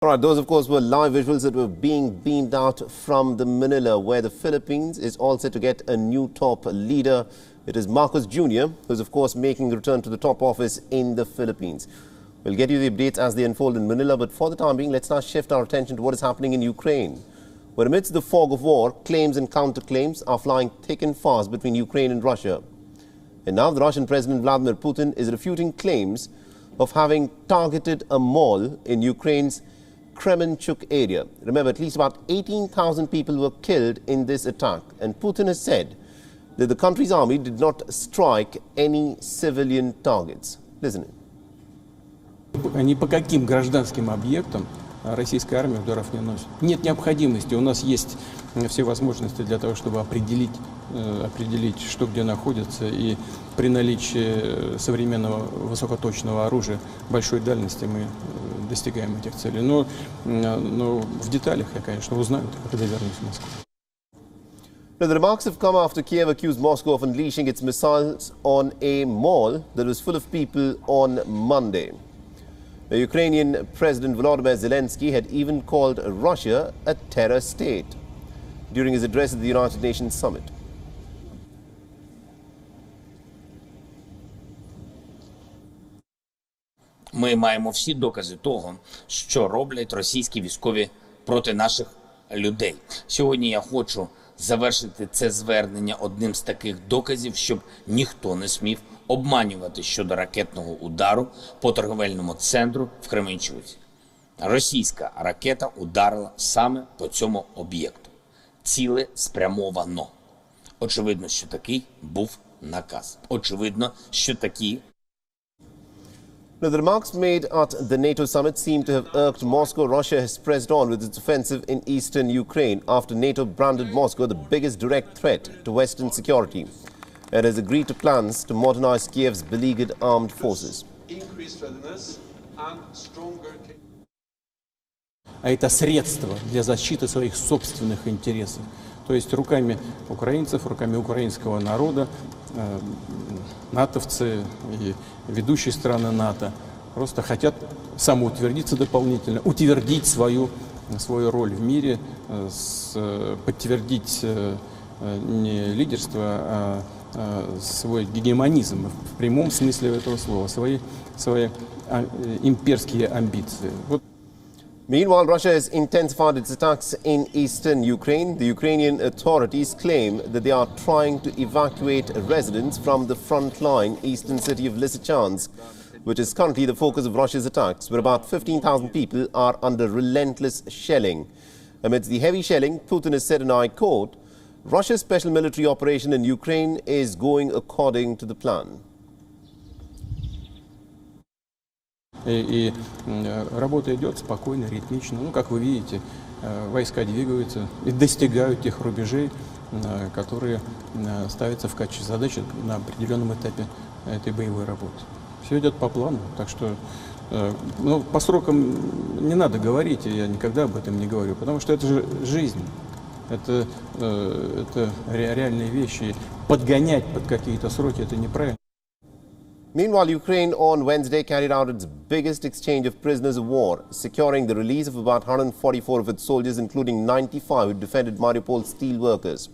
All right, those, of course, were live visuals that were being beamed out from the Manila, where the Philippines is all set to get a new top leader. It is Marcos Jr., who's, of course, making a return to the top office in the Philippines. We'll get you the updates as they unfold in Manila, but for the time being, let's now shift our attention to what is happening in Ukraine, where amidst the fog of war, claims and counterclaims are flying thick and fast between Ukraine and Russia. And now the Russian President Vladimir Putin is refuting claims of having targeted a mall in Ukraine's Kremenchuk area. Remember, at least about 18,000 people were killed in this attack, and Putin has said that the country's army did not strike any civilian targets. Listen. Ни по каким гражданским объектам российская армия ударов не наносит. Нет необходимости. У нас есть все возможности для того, чтобы определить, что где находится, и при наличии современного высокоточного оружия большой дальности мы достигаем этих целей. Но в деталях я, конечно, узнаю, когда вернусь в Москву. Now, the remarks have come after Kiev accused Moscow of unleashing its missiles on a mall that was full of people on Monday. The Ukrainian President Volodymyr Zelensky had even called Russia a terror state during his address at the United Nations summit. Ми маємо всі докази того, що роблять російські військові проти наших людей. Сьогодні я хочу завершити це звернення одним з таких доказів, щоб ніхто не смів обманювати щодо ракетного удару по торговельному центру в Кременчуці. Російська ракета ударила саме по цьому об'єкту. Ціле спрямовано. Очевидно, що такий був наказ. Очевидно, що такі. Now, the remarks made at the NATO summit seem to have irked Moscow. Russia has pressed on with its offensive in eastern Ukraine after NATO branded Moscow the biggest direct threat to Western security and has agreed to plans to modernize Kiev's beleaguered armed forces. Increased readiness and stronger. А это средство для защиты своих собственных интересов. То есть руками украинцев, руками украинского народа, натовцы и ведущие страны НАТО просто хотят самоутвердиться дополнительно, утвердить свою роль в мире, подтвердить не лидерство, а свой гегемонизм в прямом смысле этого слова, свои имперские амбиции. Вот. Meanwhile, Russia has intensified its attacks in eastern Ukraine. The Ukrainian authorities claim that they are trying to evacuate residents from the frontline eastern city of Lysychansk, which is currently the focus of Russia's attacks, where about 15,000 people are under relentless shelling. Amidst the heavy shelling, Putin has said, and I quote, Russia's special military operation in Ukraine is going according to the plan. И работа идет спокойно, ритмично. Ну, как вы видите, войска двигаются и достигают тех рубежей, которые ставятся в качестве задачи на определенном этапе этой боевой работы. Все идет по плану, так что по срокам не надо говорить, и я никогда об этом не говорю, потому что это же жизнь, это реальные вещи. Подгонять под какие-то сроки – это неправильно. Meanwhile, Ukraine on Wednesday carried out its biggest exchange of prisoners of war, securing the release of about 144 of its soldiers, including 95 who defended Mariupol steel workers.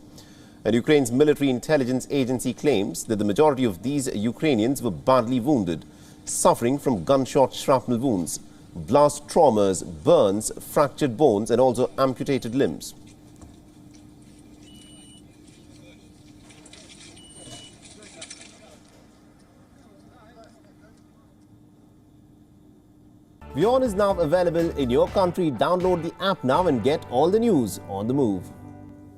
And Ukraine's military intelligence agency claims that the majority of these Ukrainians were badly wounded, suffering from gunshot shrapnel wounds, blast traumas, burns, fractured bones, and also amputated limbs. WION is now available in your country. Download the app now and get all the news on the move.